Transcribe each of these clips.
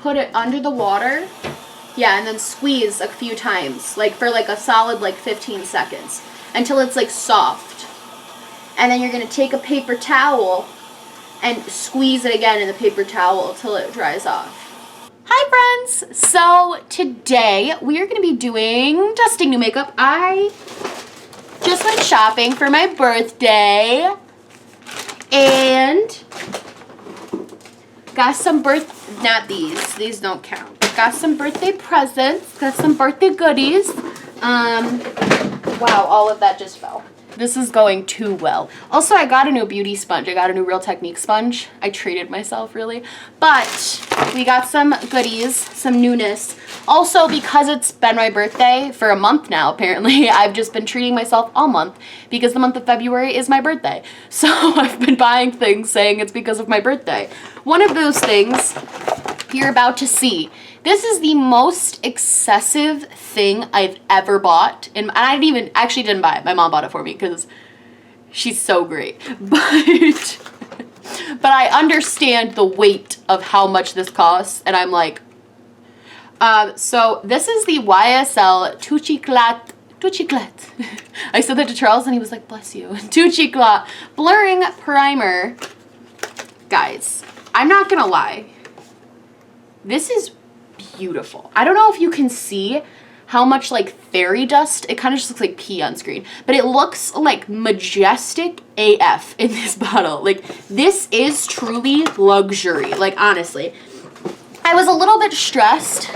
put it under the water. Yeah, and then squeeze a few times, like for like a solid like 15 seconds until it's like soft. And then you're going to take a paper towel and squeeze it again in the paper towel until it dries off. Hi friends! So today we are going to be doing testing new makeup. I just went shopping for my birthday and got some not these don't count. Got some birthday presents, got some birthday goodies. Wow, all of that just fell. This is going too well. Also, I got a new beauty sponge. I got a new Real Technique sponge. I treated myself, really. But we got some goodies, some newness. Also, because it's been my birthday for a month now, apparently, I've just been treating myself all month because the month of February is my birthday. So I've been buying things saying it's because of my birthday. One of those things you're about to see. This is the most excessive thing I've ever bought. And I didn't buy it. My mom bought it for me because she's so great. But I understand the weight of how much this costs. And I'm like, so this is the YSL Touchiclat. I said that to Charles and he was like, bless you. Touchiclat Blurring Primer. Guys, I'm not gonna lie. This is beautiful. I don't know if you can see how much like fairy dust, it kind of just looks like pee on screen, but it looks like majestic AF in this bottle. Like this is truly luxury, like honestly. I was a little bit stressed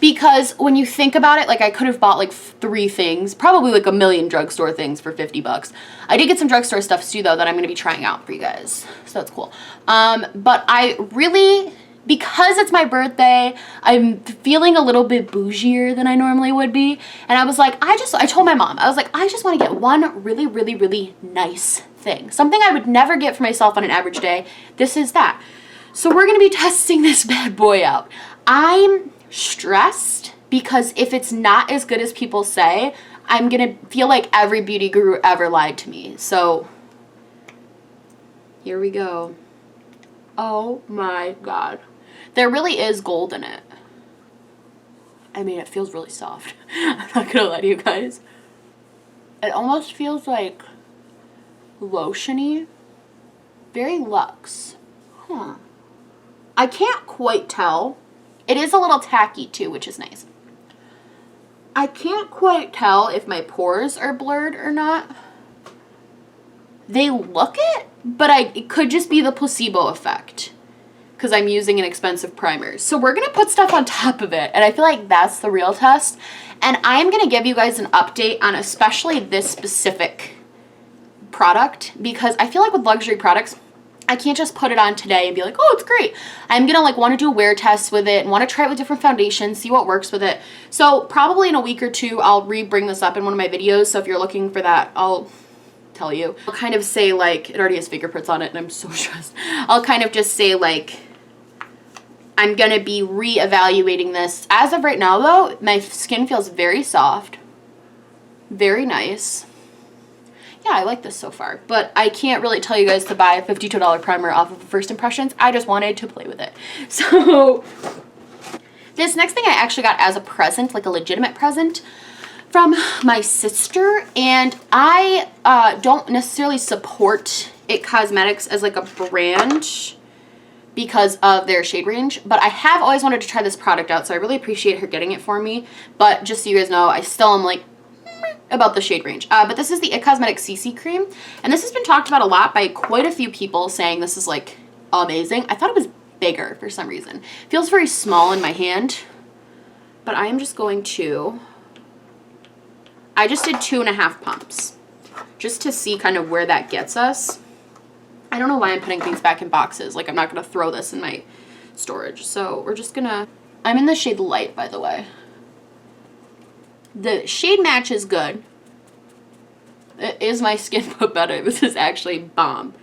because when you think about it, like I could have bought like 3 things, probably like a million drugstore things for 50 bucks. I did get some drugstore stuff too though that I'm going to be trying out for you guys. So that's cool. But I really, because it's my birthday, I'm feeling a little bit bougier than I normally would be. And I was like, I told my mom, I was like, I just want to get one really, really, really nice thing. Something I would never get for myself on an average day. This is that. So we're going to be testing this bad boy out. I'm stressed because if it's not as good as people say, I'm going to feel like every beauty guru ever lied to me. So here we go. Oh my God. There really is gold in it. I mean, it feels really soft. I'm not gonna lie to you guys. It almost feels like lotiony. Very luxe. Huh. I can't quite tell. It is a little tacky too, which is nice. I can't quite tell if my pores are blurred or not. They look it, but it could just be the placebo effect because I'm using an expensive primer. So we're going to put stuff on top of it, and I feel like that's the real test. And I'm going to give you guys an update on especially this specific product because I feel like with luxury products, I can't just put it on today and be like, oh, it's great. I'm going to like want to do a wear test with it and want to try it with different foundations, see what works with it. So probably in a week or two, I'll bring this up in one of my videos. So if you're looking for that, I'll tell you. I'll kind of say like, it already has fingerprints on it and I'm so stressed. I'll kind of just say like, I'm going to be re-evaluating this. As of right now though, my skin feels very soft, very nice. Yeah, I like this so far, but I can't really tell you guys to buy a $52 primer off of first impressions. I just wanted to play with it. So this next thing I actually got as a present, like a legitimate present from my sister, and I don't necessarily support IT Cosmetics as like a brand because of their shade range, but I have always wanted to try this product out, so I really appreciate her getting it for me. But just so you guys know, I still am like about the shade range. But this is the IT Cosmetics CC cream, and this has been talked about a lot by quite a few people saying this is like amazing. I thought it was bigger for some reason. It feels very small in my hand, but I am just going to, I just did 2.5 pumps just to see kind of where that gets us. I don't know why I'm putting things back in boxes. Like I'm not going to throw this in my storage. So we're just going to, I'm in the shade Light, by the way. The shade match is good. Is my skin put better? This is actually bomb.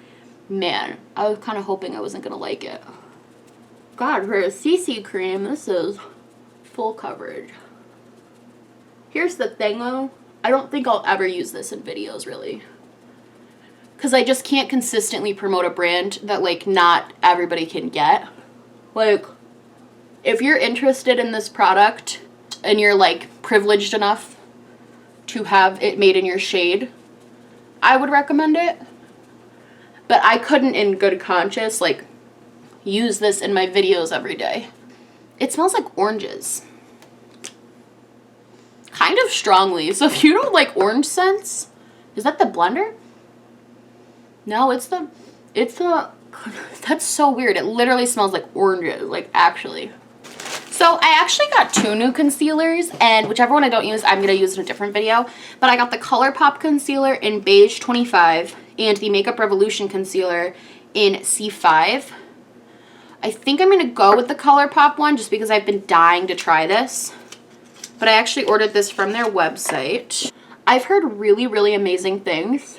Man, I was kind of hoping I wasn't going to like it. God, for a CC cream, this is full coverage. Here's the thing though. I don't think I'll ever use this in videos really. Because I just can't consistently promote a brand that like not everybody can get. Like, If you're interested in this product and you're like privileged enough to have it made in your shade, I would recommend it. But I couldn't in good conscience like use this in my videos every day. It smells like oranges. Kind of strongly. So if you don't like orange scents, is that the blender? No, it's the, that's so weird. It literally smells like oranges, like actually. So I actually got 2 new concealers, and whichever one I don't use, I'm going to use in a different video. But I got the ColourPop concealer in Beige 25 and the Makeup Revolution concealer in C5. I think I'm going to go with the ColourPop one just because I've been dying to try this. But I actually ordered this from their website. I've heard really, really amazing things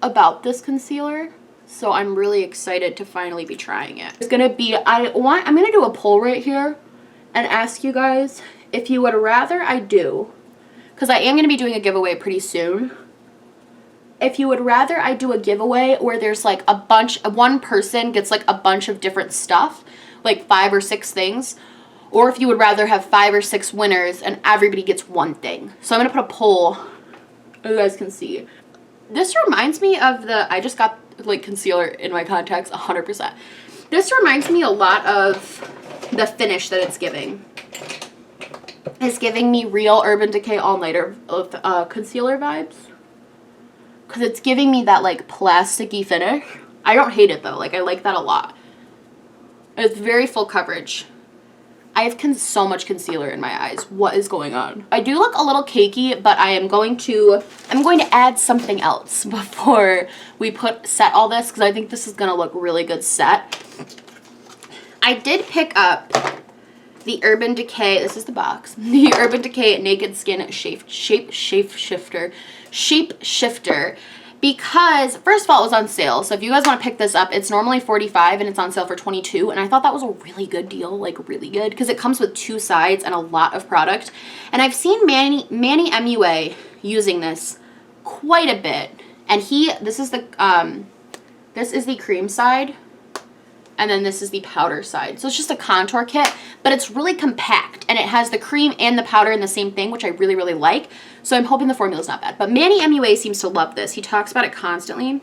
about this concealer. So I'm really excited to finally be trying it. It's gonna be, I'm gonna do a poll right here and ask you guys if you would rather I do, because I am gonna be doing a giveaway pretty soon. If you would rather I do a giveaway where there's like a bunch, one person gets like a bunch of different stuff, like 5 or 6 things, or if you would rather have 5 or 6 winners and everybody gets one thing. So I'm gonna put a poll, you guys can see. This reminds me of I just got like concealer in my contacts 100%. This reminds me a lot of the finish that it's giving. It's giving me real Urban Decay All Nighter concealer vibes. Because it's giving me that like plasticky finish. I don't hate it though, like I like that a lot. It's very full coverage. I have so much concealer in my eyes. What is going on? I do look a little cakey, but I'm going to add something else before we set all this, because I think this is going to look really good set. I did pick up the Urban Decay, this is the box, the Urban Decay Naked Skin Shape Shifter, because first of all it was on sale. So if you guys want to pick this up, it's normally $45 and it's on sale for $22, and I thought that was a really good deal, like really good, because it comes with 2 sides and a lot of product. And I've seen Manny MUA using this quite a bit, and this is the cream side, and then this is the powder side. So it's just a contour kit, but it's really compact, and it has the cream and the powder in the same thing, which I really, really like. So I'm hoping the formula's not bad. But Manny MUA seems to love this. He talks about it constantly.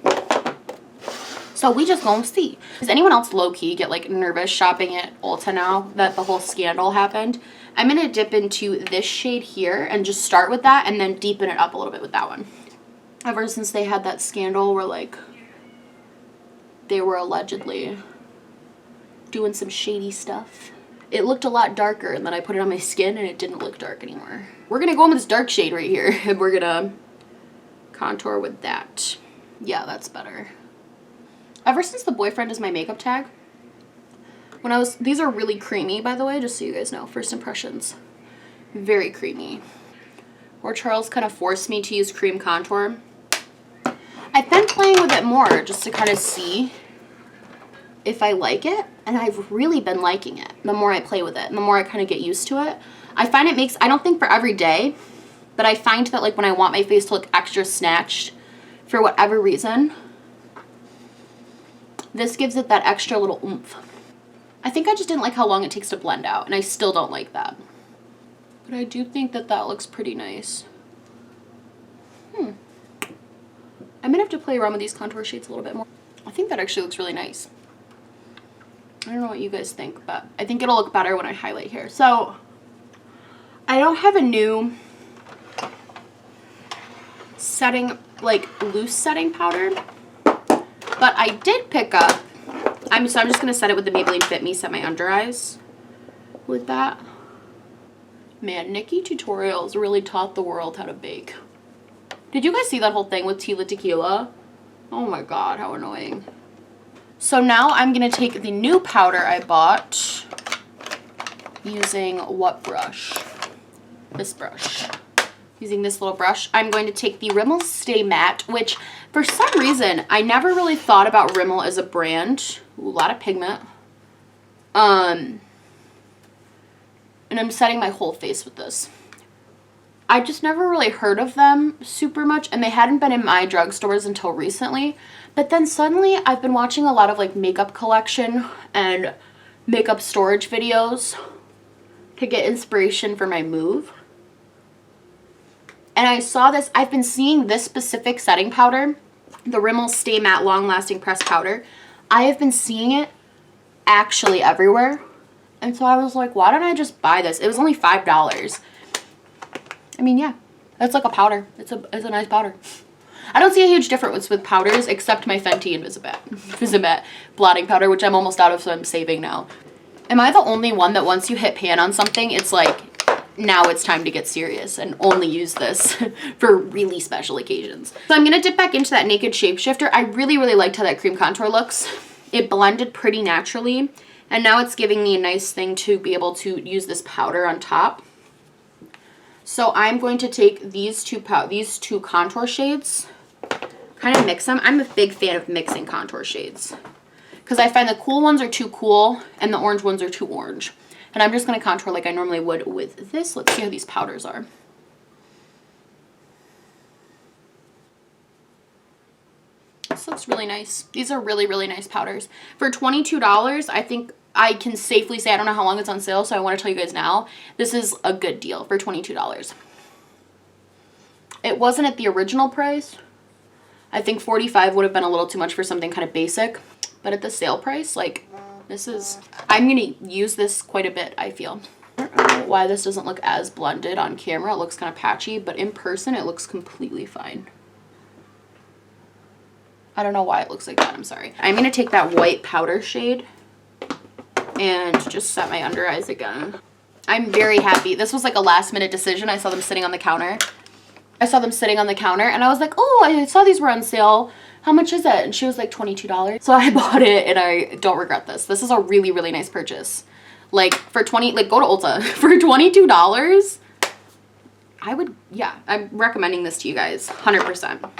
So we just gonna see. Does anyone else low-key get like nervous shopping at Ulta now that the whole scandal happened? I'm gonna dip into this shade here and just start with that and then deepen it up a little bit with that one. Ever since they had that scandal where like they were allegedly doing some shady stuff, it looked a lot darker, and then I put it on my skin and it didn't look dark anymore. We're gonna go in with this dark shade right here and we're gonna contour with that. Yeah, that's better. Ever since the boyfriend is my makeup tag, these are really creamy, by the way, just so you guys know, first impressions. Very creamy. Or Charles kind of forced me to use cream contour. I've been playing with it more just to kind of see if I like it, and I've really been liking it the more I play with it and the more I kind of get used to it. I find it makes, I don't think for every day, but I find that like when I want my face to look extra snatched for whatever reason, this gives it that extra little oomph. I think I just didn't like how long it takes to blend out, and I still don't like that. But I do think that that looks pretty nice. I'm gonna have to play around with these contour shades a little bit more. I think that actually looks really nice. I don't know what you guys think, but I think it'll look better when I highlight here. So I don't have a new setting, like loose setting powder, but I did pick up, so I'm just gonna set it with the Maybelline Fit Me Set My Under Eyes with that. Man, Nikki Tutorials really taught the world how to bake. Did you guys see that whole thing with Tila Tequila? Oh my god, how annoying. So now I'm going to take the new powder I bought using what brush? This brush. Using this little brush, I'm going to take the Rimmel Stay Matte, which for some reason I never really thought about Rimmel as a brand. Ooh, a lot of pigment. And I'm setting my whole face with this. I just never really heard of them super much, and they hadn't been in my drugstores until recently. But then suddenly I've been watching a lot of like Makeup Collection and makeup storage videos to get inspiration for my move. And I saw this, I've been seeing this specific setting powder, the Rimmel Stay Matte Long Lasting Pressed Powder. I have been seeing it actually everywhere. And so I was like, why don't I just buy this? It was only $5. I mean, yeah, it's like a powder. It's a nice powder. I don't see a huge difference with powders except my Fenty Invisimatte blotting powder, which I'm almost out of, so I'm saving now. Am I the only one that once you hit pan on something, it's like, now it's time to get serious and only use this for really special occasions? So I'm going to dip back into that Naked Shapeshifter. I really, really liked how that cream contour looks. It blended pretty naturally. And now it's giving me a nice thing to be able to use this powder on top. So I'm going to take these two contour shades, kind of mix them. I'm a big fan of mixing contour shades because I find the cool ones are too cool and the orange ones are too orange. And I'm just going to contour like I normally would with this. Let's see how these powders are. This looks really nice. These are really, really nice powders. For $22, I think I can safely say, I don't know how long it's on sale, so I want to tell you guys now, this is a good deal for $22. It wasn't at the original price. I think $45 would have been a little too much for something kind of basic, but at the sale price, like, this is, I'm going to use this quite a bit, I feel. I don't know why this doesn't look as blended on camera. It looks kind of patchy, but in person, it looks completely fine. I don't know why it looks like that. I'm sorry. I'm going to take that white powder shade and just set my under eyes again. I'm very happy. This was like a last minute decision. I saw them sitting on the counter. And I was like, oh, I saw these were on sale. How much is it? And she was like $22. So I bought it and I don't regret this. This is a really, really nice purchase. Like for go to Ulta. For $22, I'm recommending this to you guys, 100%.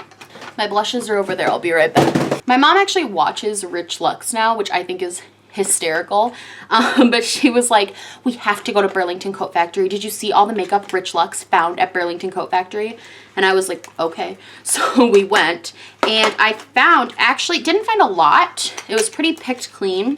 My blushes are over there. I'll be right back. My mom actually watches Rich Lux now, which I think is hysterical. But she was like, we have to go to Burlington Coat Factory. Did you see all the makeup Rich Lux found at Burlington Coat Factory? And I was like, okay. So we went and I didn't find a lot. It was pretty picked clean.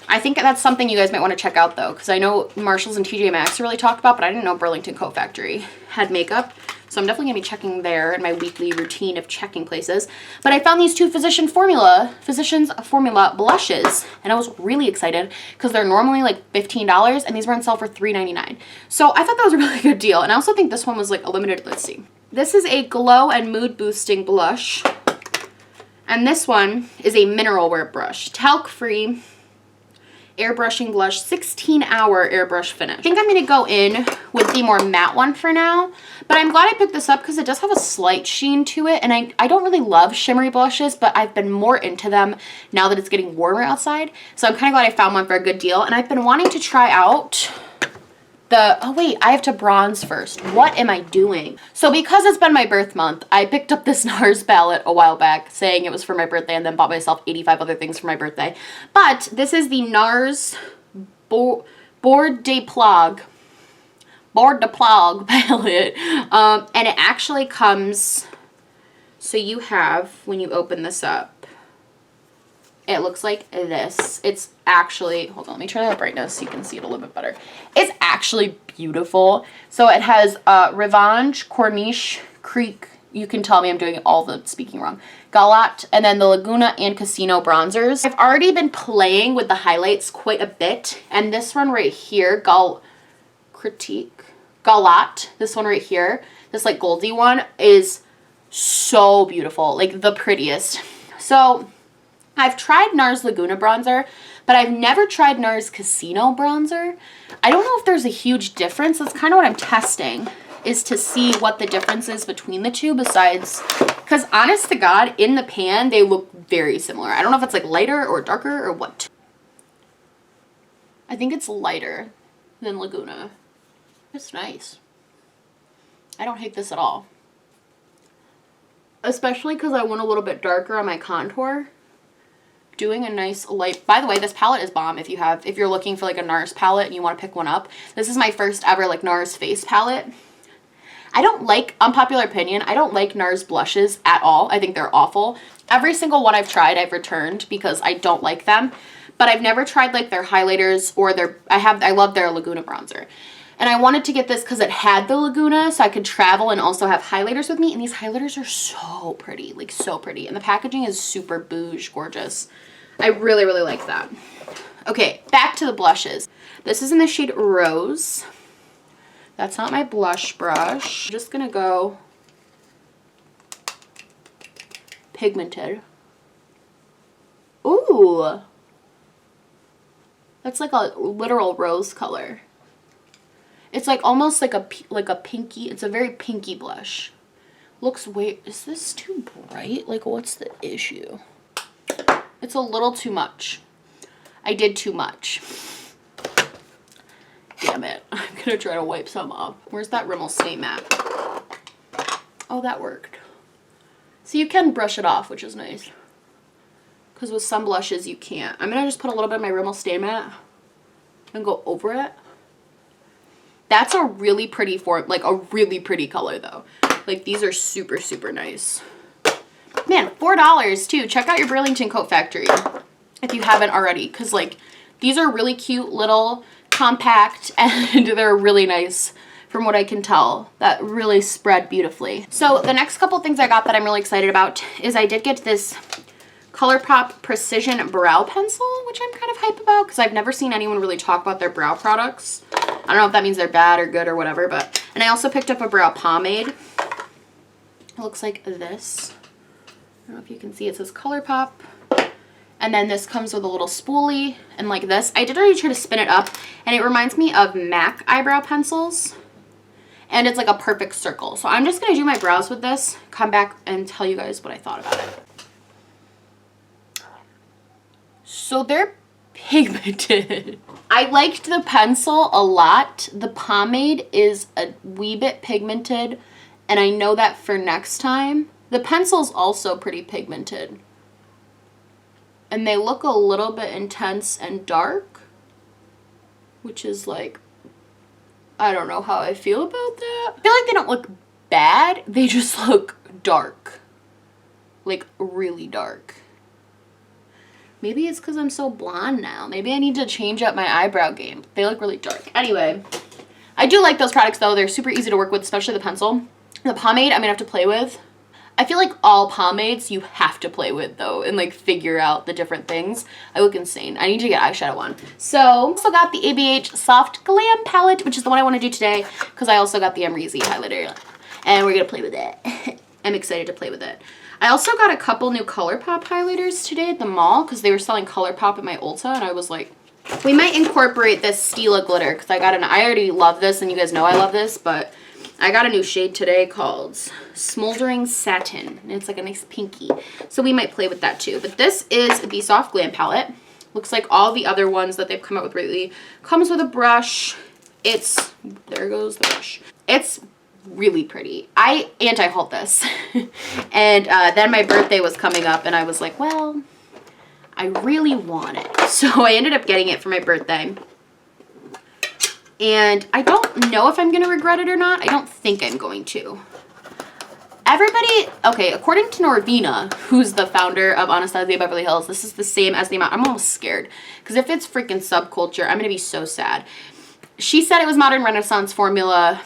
I think that's something you guys might want to check out though, because I know Marshalls and TJ Maxx are really talked about, but I didn't know Burlington Coat Factory had makeup. So I'm definitely going to be checking there in my weekly routine of checking places. But I found these two Physicians Formula blushes, and I was really excited because they're normally like $15 and these were on sale for $3.99. So I thought that was a really good deal. And I also think this one was like a limited, let's see. This is a glow and mood boosting blush. And this one is a mineral wear brush, talc free airbrushing blush, 16-hour airbrush finish. I think I'm going to go in with the more matte one for now, but I'm glad I picked this up because it does have a slight sheen to it, and I don't really love shimmery blushes, but I've been more into them now that it's getting warmer outside, so I'm kind of glad I found one for a good deal. And I've been wanting to try out oh wait, I have to bronze first. What am I doing? So because it's been my birth month, I picked up this Nars palette a while back saying it was for my birthday and then bought myself 85 other things for my birthday. But this is the Nars Bord de Plage palette. And it actually comes, so you have, when you open this up, it looks like this. It's actually, hold on, let me turn the brightness so you can see it a little bit better. It's actually beautiful. So it has Revanche, Corniche, Creek, you can tell me I'm doing all the speaking wrong, Galat, and then the Laguna and Casino bronzers. I've already been playing with the highlights quite a bit, and this one right here, Galat, this one right here, this like goldy one is so beautiful, like the prettiest. So I've tried Nars Laguna bronzer, but I've never tried Nars Casino bronzer. I don't know if there's a huge difference. That's kind of what I'm testing, is to see what the difference is between the two, besides, because honest to God, in the pan, they look very similar. I don't know if it's like lighter or darker or what. I think it's lighter than Laguna. It's nice. I don't hate this at all. Especially because I went a little bit darker on my contour. Doing a nice light, by the way, this palette is bomb if you're looking for like a Nars palette and you want to pick one up. This is my first ever like Nars face palette. I don't like, unpopular opinion, I don't like Nars blushes at all. I think they're awful. Every single one I've tried I've returned because I don't like them. but I've never tried like their highlighters or I love their Laguna bronzer. And I wanted to get this because it had the Laguna, so I could travel and also have highlighters with me. And these highlighters are so pretty, like so pretty. And the packaging is super bouge gorgeous. I really, really like that. Okay, back to the blushes. This is in the shade Rose. That's not my blush brush. I'm just gonna go pigmented. Ooh. That's like a literal rose color. It's like almost like a pinky, it's a very pinky blush. Looks is this too bright? Like what's the issue? It's a little too much. I did too much. Damn it. I'm gonna try to wipe some off. Where's that Rimmel Stay Matte? Oh, that worked. So you can brush it off, which is nice. Because with some blushes you can't. I'm gonna just put a little bit of my Rimmel Stay Matte and go over it. That's a really pretty like a really pretty color though. Like these are super, super nice. Man, $4 too. Check out your Burlington Coat Factory if you haven't already. Because like these are really cute, little, compact, and they're really nice from what I can tell. That really spread beautifully. So the next couple things I got that I'm really excited about is I did get this ColourPop Precision Brow Pencil, which I'm kind of hype about because I've never seen anyone really talk about their brow products. I don't know if that means they're bad or good or whatever, but... And I also picked up a brow pomade. It looks like this. I don't know if you can see. It says ColourPop. And then this comes with a little spoolie and like this. I did already try to spin it up, and it reminds me of MAC eyebrow pencils. And it's like a perfect circle. So I'm just going to do my brows with this, come back and tell you guys what I thought about it. So they're pigmented. I liked the pencil a lot. The pomade is a wee bit pigmented, and I know that for next time. The pencil's also pretty pigmented. And they look a little bit intense and dark, which is like, I don't know how I feel about that. I feel like they don't look bad, they just look dark. Like really dark. Maybe it's because I'm so blonde now. Maybe I need to change up my eyebrow game. They look really dark. Anyway, I do like those products though. They're super easy to work with, especially the pencil. The pomade I'm gonna have to play with. I feel like all pomades you have to play with though and like figure out the different things. I look insane. I need to get eyeshadow on. So I also got the ABH Soft Glam palette, which is the one I want to do today because I also got the Amrezy highlighter and we're gonna play with it. I'm excited to play with it. I also got a couple new ColourPop highlighters today at the mall because they were selling ColourPop at my Ulta, and I was like, we might incorporate this Stila glitter because I already love this, and you guys know I love this, but I got a new shade today called Smoldering Satin, and it's like a nice pinky. So we might play with that too. But this is the Soft Glam palette. Looks like all the other ones that they've come out with lately. Comes with a brush. There goes the brush. It's really pretty. I anti-hauled this. And then my birthday was coming up and I was like, well, I really want it. So I ended up getting it for my birthday. And I don't know if I'm going to regret it or not. I don't think I'm going to. Everybody, okay, according to Norvina, who's the founder of Anastasia Beverly Hills, this is the same as the amount. I'm almost scared. Because if it's freaking subculture, I'm going to be so sad. She said it was modern Renaissance formula.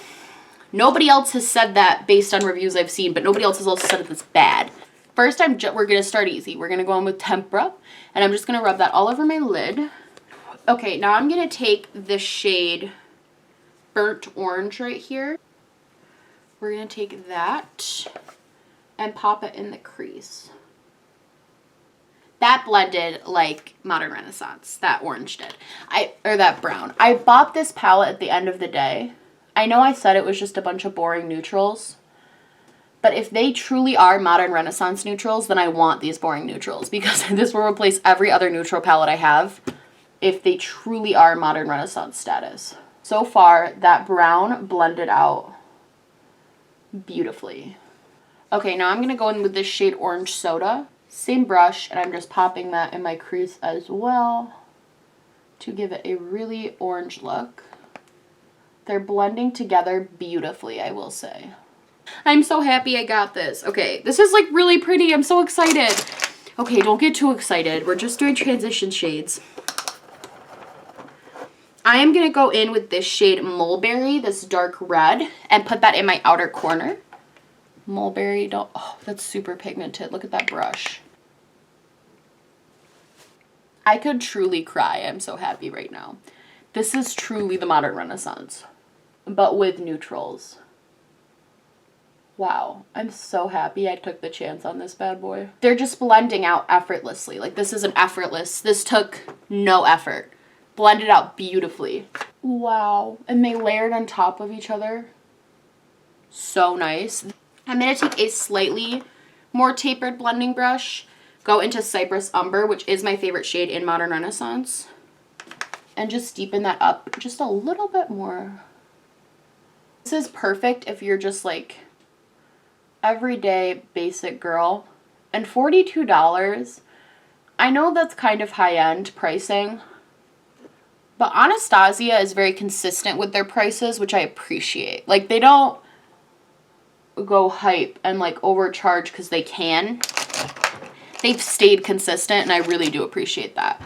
Nobody else has said that based on reviews I've seen, but nobody else has also said it's bad. First, we're going to start easy. We're going to go in with Tempera, and I'm just going to rub that all over my lid. Okay, now I'm going to take the shade Burnt Orange right here. We're going to take that and pop it in the crease. That blended like modern Renaissance, that orange did. Or that brown. I bought this palette at the end of the day. I know I said it was just a bunch of boring neutrals, but if they truly are modern Renaissance neutrals, then I want these boring neutrals because this will replace every other neutral palette I have if they truly are modern Renaissance status. So far, that brown blended out beautifully. Okay, now I'm going to go in with this shade Orange Soda. Same brush, and I'm just popping that in my crease as well to give it a really orange look. They're blending together beautifully, I will say. I'm so happy I got this. Okay, this is like really pretty. I'm so excited. Okay, don't get too excited. We're just doing transition shades. I am going to go in with this shade Mulberry, this dark red, and put that in my outer corner. Mulberry, oh, that's super pigmented. Look at that brush. I could truly cry. I'm so happy right now. This is truly the modern Renaissance, but with neutrals. Wow, I'm so happy I took the chance on this bad boy. They're just blending out effortlessly. Like, this isn't effortless. This took no effort. Blended out beautifully. Wow, and they layered on top of each other. So nice. I'm going to take a slightly more tapered blending brush, go into Cypress Umber, which is my favorite shade in Modern Renaissance, and just deepen that up just a little bit more. This is perfect if you're just like everyday basic girl. And $42, I know that's kind of high-end pricing, but Anastasia is very consistent with their prices, which I appreciate. Like, they don't go hype and like overcharge because they can. They've stayed consistent, and I really do appreciate that.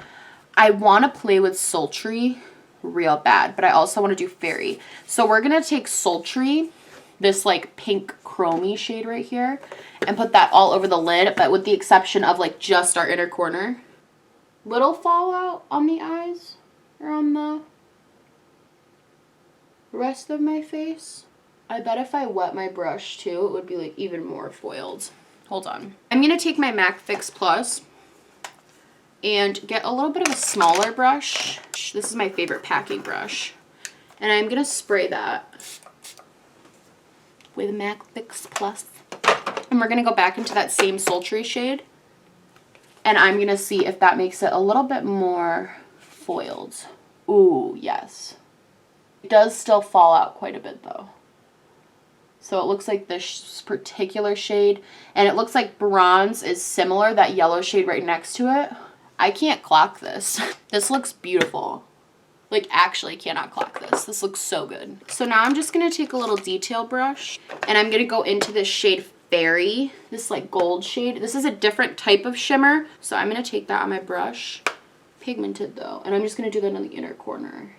I want to play with Sultry real bad, but I also want to do Fairy. So we're going to take Sultry, this like pink chromey shade right here, and put that all over the lid, but with the exception of like just our inner corner. Little fallout on the eyes or on the rest of my face. I bet if I wet my brush too, it would be like even more foiled. Hold on. I'm going to take my MAC Fix Plus and get a little bit of a smaller brush. This is my favorite packing brush. And I'm going to spray that with MAC Fix Plus. And we're going to go back into that same sultry shade. And I'm going to see if that makes it a little bit more foiled. Ooh, yes. It does still fall out quite a bit though. So it looks like this particular shade, and it looks like bronze is similar, that yellow shade right next to it. I can't clock this. This looks beautiful. Like, actually cannot clock this. This looks so good. So now I'm just going to take a little detail brush, and I'm going to go into this shade Fairy, this like gold shade. This is a different type of shimmer, so I'm going to take that on my brush. Pigmented though, and I'm just going to do that in the inner corner.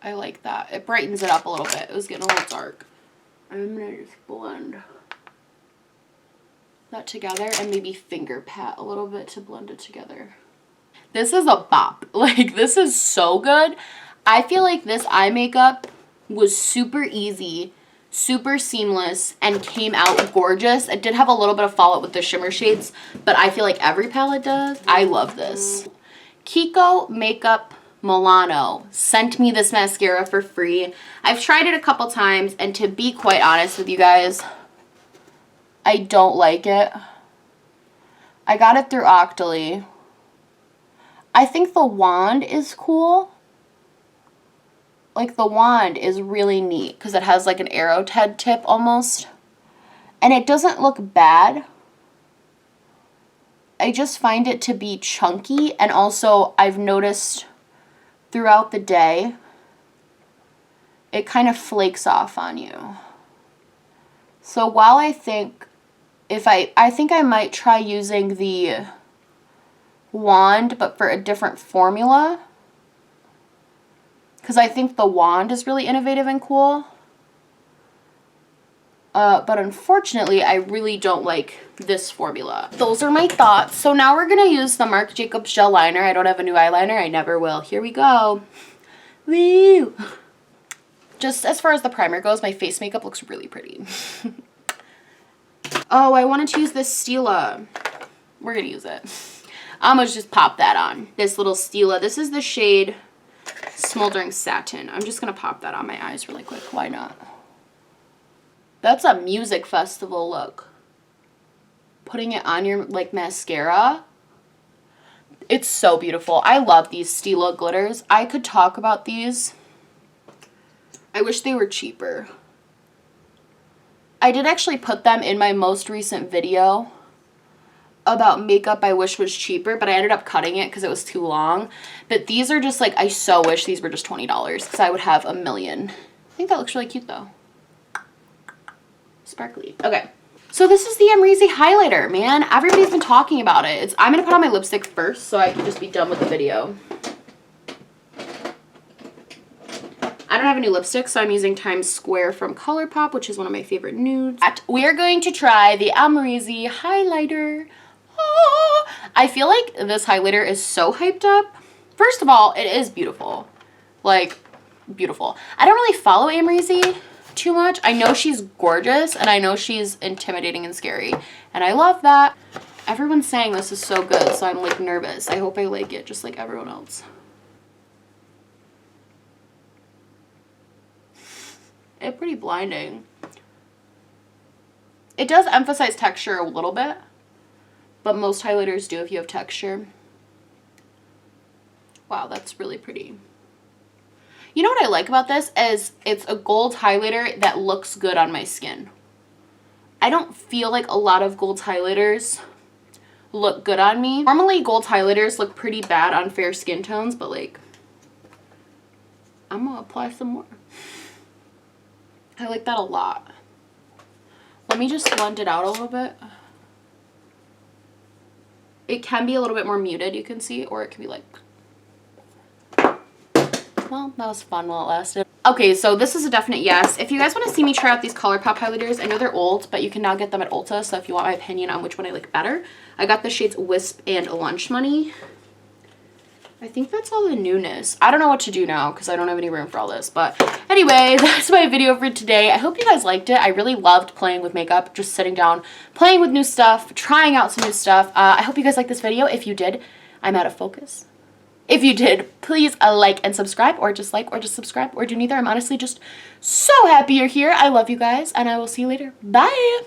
I like that. It brightens it up a little bit. It was getting a little dark. I'm going to just blend that together and maybe finger pat a little bit to blend it together. This is a bop. Like, this is so good. I feel like this eye makeup was super easy, super seamless, and came out gorgeous. It did have a little bit of fallout with the shimmer shades, but I feel like every palette does. I love this. Kiko Makeup Milano sent me this mascara for free. I've tried it a couple times, and to be quite honest with you guys, I don't like it. I got it through Octoly. I think the wand is cool. Like, the wand is really neat because it has like an arrow head tip almost. And it doesn't look bad. I just find it to be chunky, and also I've noticed throughout the day, it kind of flakes off on you. So while I think, I think I might try using the wand, but for a different formula, because I think the wand is really innovative and cool. But unfortunately, I really don't like this formula. Those are my thoughts. So now we're going to use the Marc Jacobs gel liner. I don't have a new eyeliner. I never will. Here we go. Woo! Just as far as the primer goes, my face makeup looks really pretty. Oh, I wanted to use this Stila. We're going to use it. I'm going to just pop that on. This little Stila. This is the shade Smoldering Satin. I'm just going to pop that on my eyes really quick. Why not? That's a music festival look. Putting it on your, like, mascara. It's so beautiful. I love these Stila glitters. I could talk about these. I wish they were cheaper. I did actually put them in my most recent video about makeup I wish was cheaper, but I ended up cutting it because it was too long. But these are just, like, I so wish these were just $20 because I would have a million. I think that looks really cute, though. Sparkly. Okay. So this is the Amrezy highlighter, man. Everybody's been talking about it. I'm going to put on my lipstick first so I can just be done with the video. I don't have any lipstick, so I'm using Times Square from ColourPop, which is one of my favorite nudes. We are going to try the Amrezy highlighter. Oh, I feel like this highlighter is so hyped up. First of all, it is beautiful. Like, beautiful. I don't really follow Amrezy too much. I know she's gorgeous, and I know she's intimidating and scary, and I love that. Everyone's saying this is so good, so I'm like nervous. I hope I like it just like everyone else. It's pretty blinding. It does emphasize texture a little bit, but most highlighters do if you have texture. Wow, that's really pretty. You know what I like about this is it's a gold highlighter that looks good on my skin. I don't feel like a lot of gold highlighters look good on me. Normally gold highlighters look pretty bad on fair skin tones, but like, I'm gonna apply some more. I like that a lot. Let me just blend it out a little bit. It can be a little bit more muted, you can see, or it can be like, well, that was fun while it lasted. Okay, so this is a definite yes. If you guys want to see me try out these ColourPop highlighters, I know they're old, but you can now get them at Ulta, so if you want my opinion on which one I like better, I got the shades Wisp and Lunch Money. I think that's all the newness. I don't know what to do now because I don't have any room for all this. But anyway, that's my video for today. I hope you guys liked it. I really loved playing with makeup, just sitting down, playing with new stuff, trying out some new stuff. I hope you guys liked this video. If you did, I'm out of focus. If you did, please like and subscribe, or just subscribe, or do neither. I'm honestly just so happy you're here. I love you guys, and I will see you later. Bye!